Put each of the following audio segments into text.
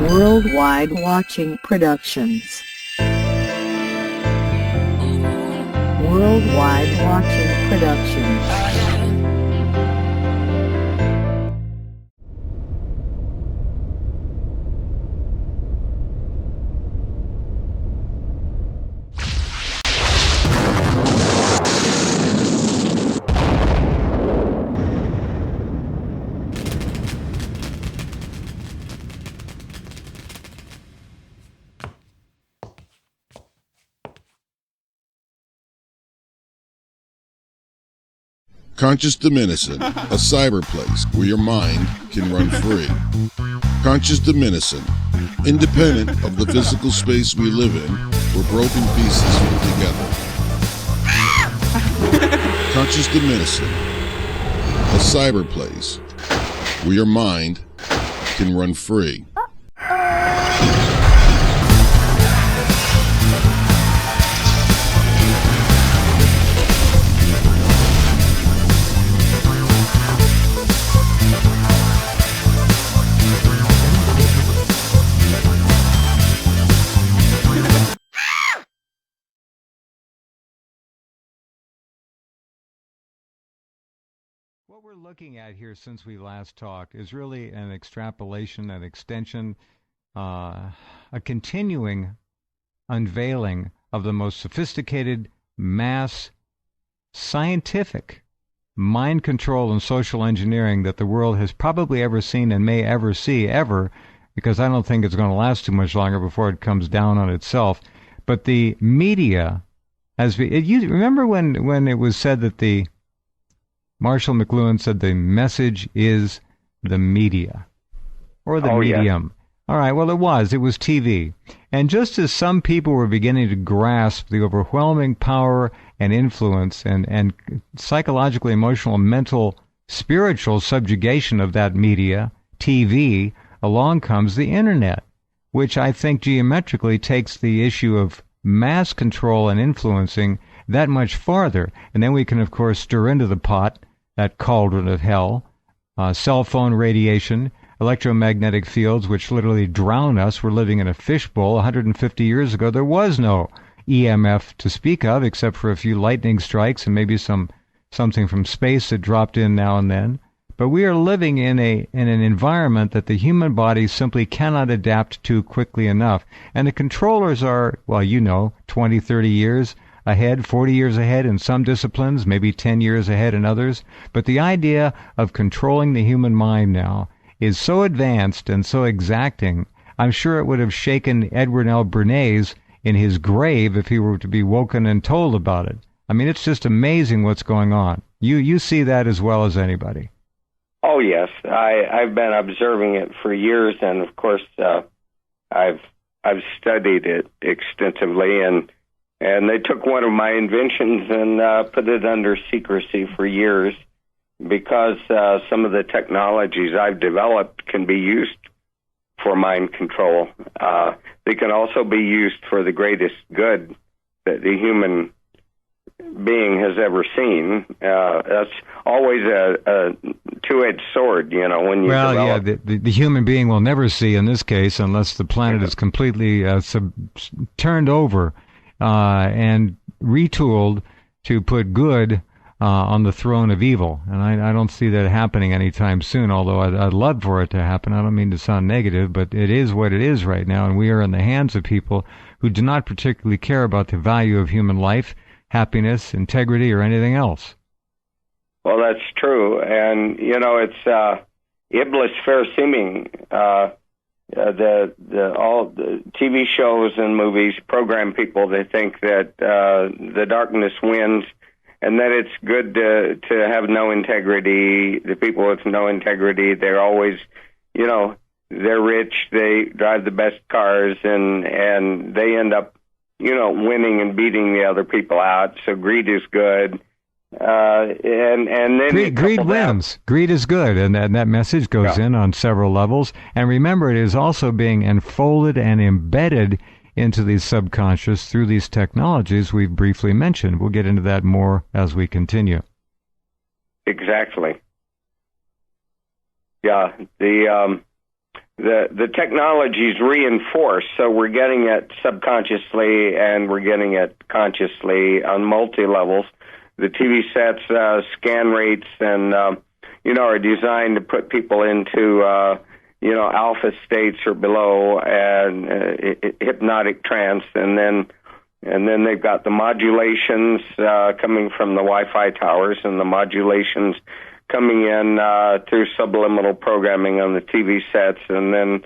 Worldwide Watching Productions. Worldwide Watching Productions. Conscious Dimenison, a cyber place where your mind can run free. Conscious Dimenison, independent of the physical space we live in, where broken pieces fit together. Conscious Dimenison, a cyber place where your mind can run free. What we're looking at here since we last talked is really an extrapolation, an extension, a continuing unveiling of the most sophisticated mass scientific mind control and social engineering that the world has probably ever seen and may ever see ever, because I don't think it's going to last too much longer before it comes down on itself. But the media, you remember when it was said that the Marshall McLuhan said the message is the media, or the medium. Yeah. All right, well, it was TV. And just as some people were beginning to grasp the overwhelming power and influence and psychological, emotional, mental, spiritual subjugation of that media, TV, along comes the internet, which I think geometrically takes the issue of mass control and influencing that much farther. And then we can, of course, stir into the pot that cauldron of hell, cell phone radiation, electromagnetic fields which literally drown us. We're living in a fishbowl. 150 years ago, there was no EMF to speak of, except for a few lightning strikes and maybe something from space that dropped in now and then. But we are living in an environment that the human body simply cannot adapt to quickly enough. And the controllers are, 20, 30 years ahead, 40 years ahead in some disciplines, maybe 10 years ahead in others. But the idea of controlling the human mind now is so advanced and so exacting, I'm sure it would have shaken Edward L. Bernays in his grave if he were to be woken and told about it. I mean, it's just amazing what's going on. You see that as well as anybody. Oh, yes. I've been observing it for years, and of course, I've studied it extensively, and they took one of my inventions and put it under secrecy for years because some of the technologies I've developed can be used for mind control. They can also be used for the greatest good that the human being has ever seen. That's always a two-edged sword, when you develop. The human being will never see in this case unless the planet is completely turned over and retooled to put good on the throne of evil. And I don't see that happening anytime soon, although I'd love for it to happen. I don't mean to sound negative, but it is what it is right now, and we are in the hands of people who do not particularly care about the value of human life, happiness, integrity, or anything else. Well, that's true. And, it's Iblis fair seeming. All the TV shows and movies program people. They think that the darkness wins and that it's good to have no integrity. The people with no integrity, they're always, they're rich, they drive the best cars, and they end up, winning and beating the other people out. So greed is good. And then greed wins. Greed is good, and that message goes in on several levels. And remember, it is also being enfolded and embedded into the subconscious through these technologies we've briefly mentioned. We'll get into that more as we continue. Exactly. Yeah, the technology's reinforced, so we're getting it subconsciously and we're getting it consciously on multi-levels. The TV sets, scan rates, and, are designed to put people into, alpha states or below and hypnotic trance, and then they've got the modulations coming from the Wi-Fi towers and the modulations coming in through subliminal programming on the TV sets, and then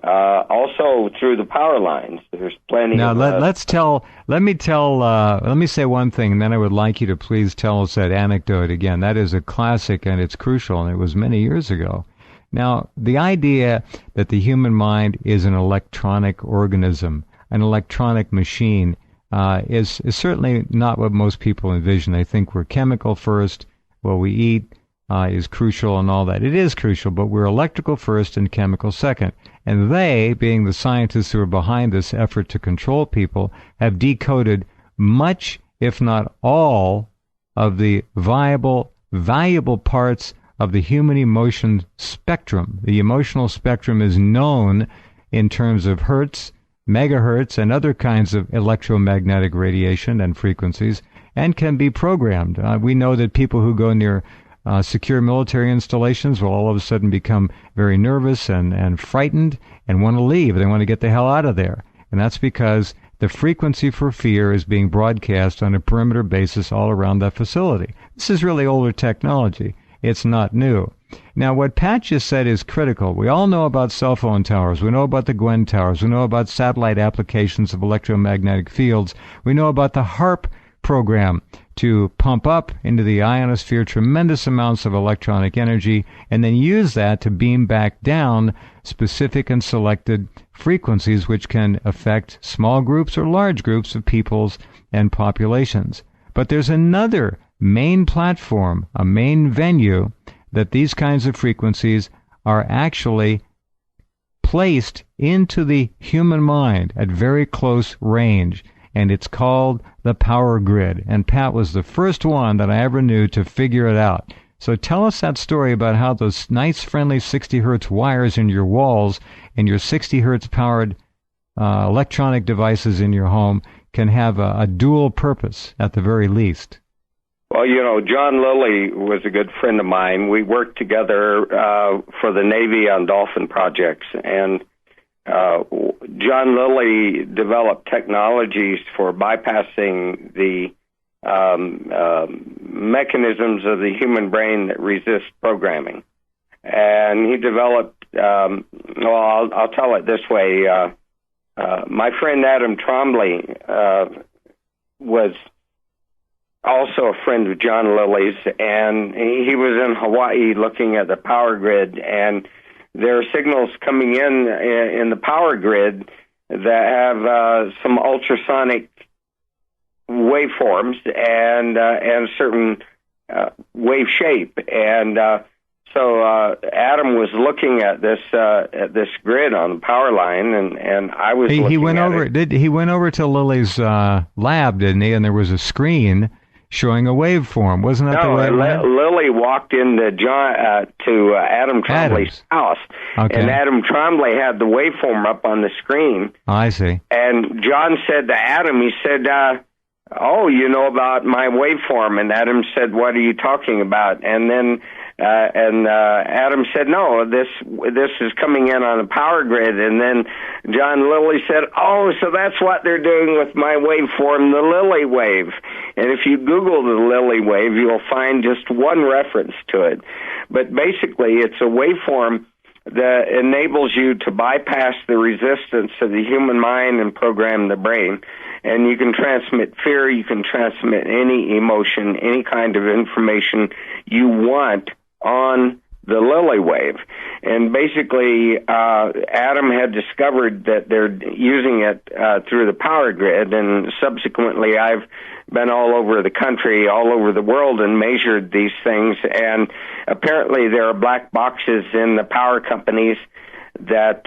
also through the power lines. There's plenty. Now, of... let me say one thing, and then I would like you to please tell us that anecdote again. That is a classic, and it's crucial, and it was many years ago. Now, the idea that the human mind is an electronic organism, an electronic machine, is certainly not what most people envision. They think we're chemical first, what we eat is crucial and all that. It is crucial, but we're electrical first and chemical second. And they, being the scientists who are behind this effort to control people, have decoded much, if not all, of the valuable parts of the human emotion spectrum. The emotional spectrum is known in terms of hertz, megahertz, and other kinds of electromagnetic radiation and frequencies, and can be programmed. We know that people who go near secure military installations will all of a sudden become very nervous and frightened and want to leave. They want to get the hell out of there. And that's because the frequency for fear is being broadcast on a perimeter basis all around that facility. This is really older technology. It's not new. Now, what Pat just said is critical. We all know about cell phone towers. We know about the Gwen towers. We know about satellite applications of electromagnetic fields. We know about the HARP program to pump up into the ionosphere tremendous amounts of electronic energy and then use that to beam back down specific and selected frequencies which can affect small groups or large groups of peoples and populations. But there's another main platform, a main venue, that these kinds of frequencies are actually placed into the human mind at very close range, and it's called the power grid. And Pat was the first one that I ever knew to figure it out. So tell us that story about how those nice, friendly 60 hertz wires in your walls and your 60 hertz powered electronic devices in your home can have a dual purpose at the very least. Well, John Lilly was a good friend of mine. We worked together for the Navy on dolphin projects, and John Lilly developed technologies for bypassing the mechanisms of the human brain that resist programming. And he developed, I'll tell it this way. My friend Adam Trombley was also a friend of John Lilly's, and he was in Hawaii looking at the power grid, and there are signals coming in the power grid that have some ultrasonic waveforms and certain wave shape, and so Adam was looking at this grid on the power line, and I was. He went at over. It. He went over to Lilly's lab, didn't he? And there was a screen showing a waveform. Wasn't that the way? Lilly walked into to Adam Trombley's house, okay. And Adam Trombley had the waveform up on the screen. I see. And John said to Adam, he said, "Oh, you know about my waveform?" And Adam said, "What are you talking about?" And then Adam said, "No, this is coming in on a power grid." And then John Lilly said, "Oh, so that's what they're doing with my waveform, the Lilly wave." And if you Google the Lilly wave, you'll find just one reference to it. But basically, it's a waveform that enables you to bypass the resistance of the human mind and program the brain. And you can transmit fear, you can transmit any emotion, any kind of information you want on the Lilly wave. And basically, Adam had discovered that they're using it through the power grid, and subsequently I've been all over the country, all over the world, and measured these things, and apparently there are black boxes in the power companies that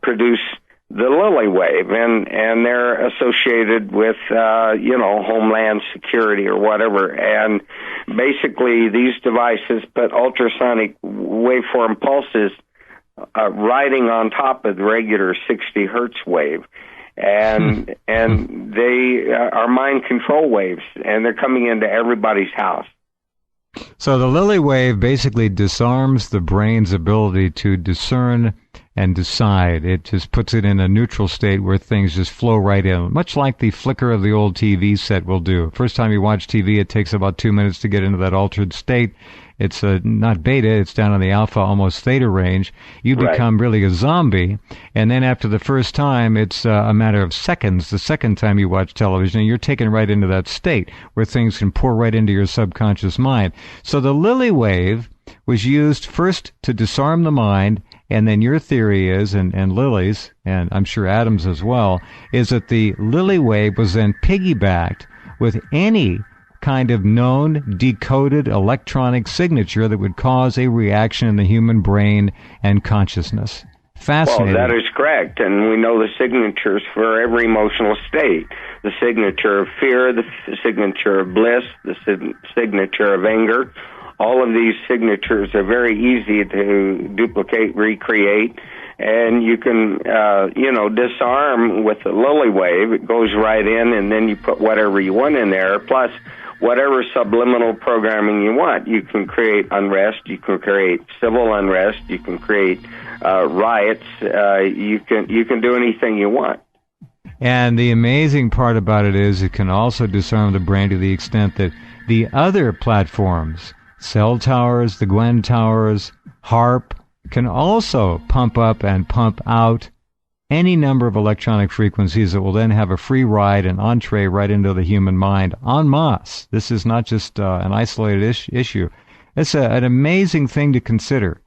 produce the Lilly wave, and they're associated with, Homeland Security or whatever. And basically, these devices put ultrasonic waveform pulses riding on top of the regular 60 hertz wave. And they are mind control waves, and they're coming into everybody's house. So the Lilly wave basically disarms the brain's ability to discern and decide. It just puts it in a neutral state where things just flow right in, much like the flicker of the old TV set will do. First time you watch TV, it takes about 2 minutes to get into that altered state. It's not beta, it's down in the alpha, almost theta range. You become really a zombie, and then after the first time, it's a matter of seconds. The second time you watch television, and you're taken right into that state where things can pour right into your subconscious mind. So the Lilly wave was used first to disarm the mind, and then your theory is, and Lilly's, and I'm sure Adam's as well, is that the Lilly wave was then piggybacked with any kind of known decoded electronic signature that would cause a reaction in the human brain and consciousness. Fascinating. Well, that is correct, and we know the signatures for every emotional state. The signature of fear, the signature of bliss, the signature of anger. All of these signatures are very easy to duplicate, recreate, and you can, disarm with the Lilly wave. It goes right in, and then you put whatever you want in there, plus whatever subliminal programming you want. You can create unrest, you can create civil unrest, you can create riots, you can do anything you want. And the amazing part about it is it can also disarm the brain to the extent that the other platforms, cell towers, the Gwen towers, HARP, can also pump up and pump out any number of electronic frequencies that will then have a free ride and entree right into the human mind en masse. This is not just an isolated issue. It's an amazing thing to consider.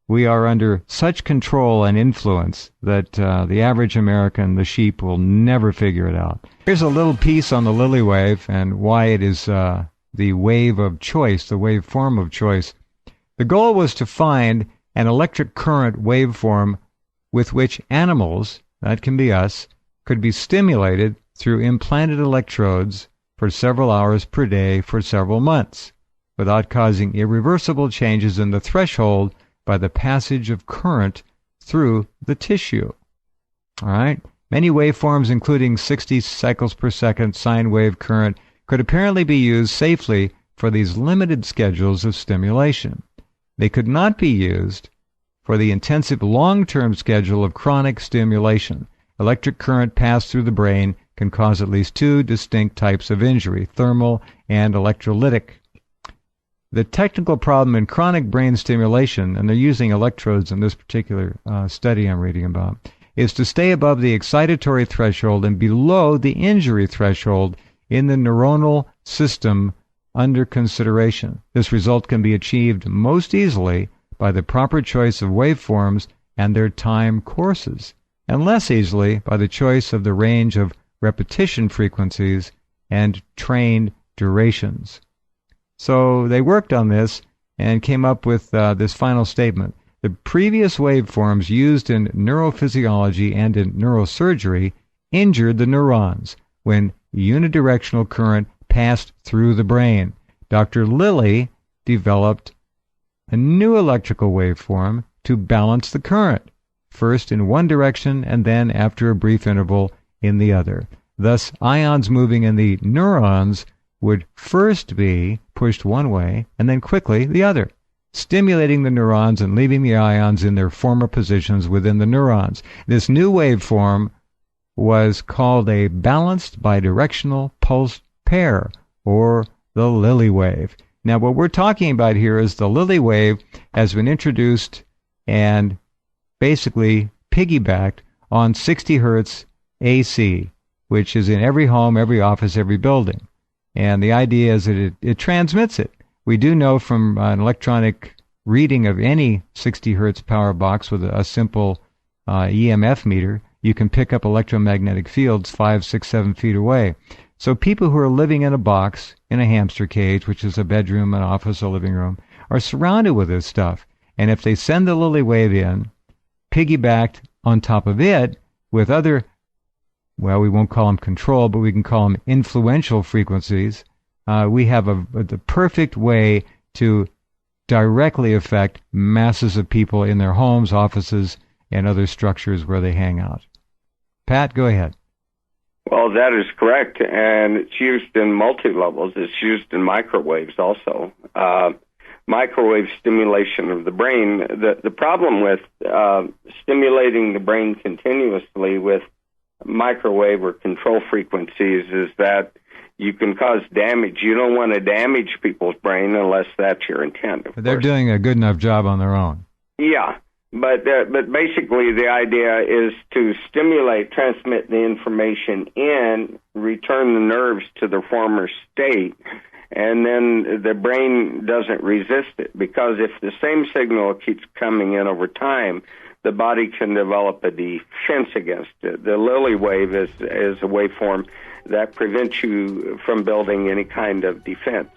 We are under such control and influence that the average American, the sheep, will never figure it out. Here's a little piece on the Lilly wave and why it is the wave of choice, the waveform of choice. The goal was to find an electric current waveform with which animals, that can be us, could be stimulated through implanted electrodes for several hours per day for several months, without causing irreversible changes in the threshold by the passage of current through the tissue. All right? Many waveforms, including 60 cycles per second sine wave current, could apparently be used safely for these limited schedules of stimulation. They could not be used for the intensive long-term schedule of chronic stimulation. Electric current passed through the brain can cause at least two distinct types of injury, thermal and electrolytic. The technical problem in chronic brain stimulation, and they're using electrodes in this particular study I'm reading about, is to stay above the excitatory threshold and below the injury threshold in the neuronal system under consideration. This result can be achieved most easily by the proper choice of waveforms and their time courses, and less easily by the choice of the range of repetition frequencies and trained durations. So they worked on this and came up with this final statement. The previous waveforms used in neurophysiology and in neurosurgery injured the neurons when unidirectional current passed through the brain. Dr. Lilly developed a new electrical waveform to balance the current, first in one direction and then, after a brief interval, in the other. Thus, ions moving in the neurons would first be pushed one way and then quickly the other, stimulating the neurons and leaving the ions in their former positions within the neurons. This new waveform was called a balanced bidirectional pulse pair, or the Lilly wave. Now, what we're talking about here is the Lilly wave has been introduced and basically piggybacked on 60 hertz AC, which is in every home, every office, every building. And the idea is that it transmits it. We do know from an electronic reading of any 60 hertz power box with a simple EMF meter, you can pick up electromagnetic fields 5, 6, 7 feet away. So people who are living in a box, in a hamster cage, which is a bedroom, an office, a living room, are surrounded with this stuff. And if they send the Lilly wave in, piggybacked on top of it with other, well, we won't call them control, but we can call them influential frequencies, we have the perfect way to directly affect masses of people in their homes, offices, and other structures where they hang out. Pat, go ahead. Well, that is correct, and it's used in multi-levels. It's used in microwaves also. Microwave stimulation of the brain. The problem with stimulating the brain continuously with microwave or control frequencies is that you can cause damage. You don't want to damage people's brain unless that's your intent. They're doing a good enough job on their own. Yeah, but basically the idea is to stimulate, transmit the information in, return the nerves to their former state, and then the brain doesn't resist it, because if the same signal keeps coming in over time, the body can develop a defense against it. The Lilly wave is a waveform that prevents you from building any kind of defense.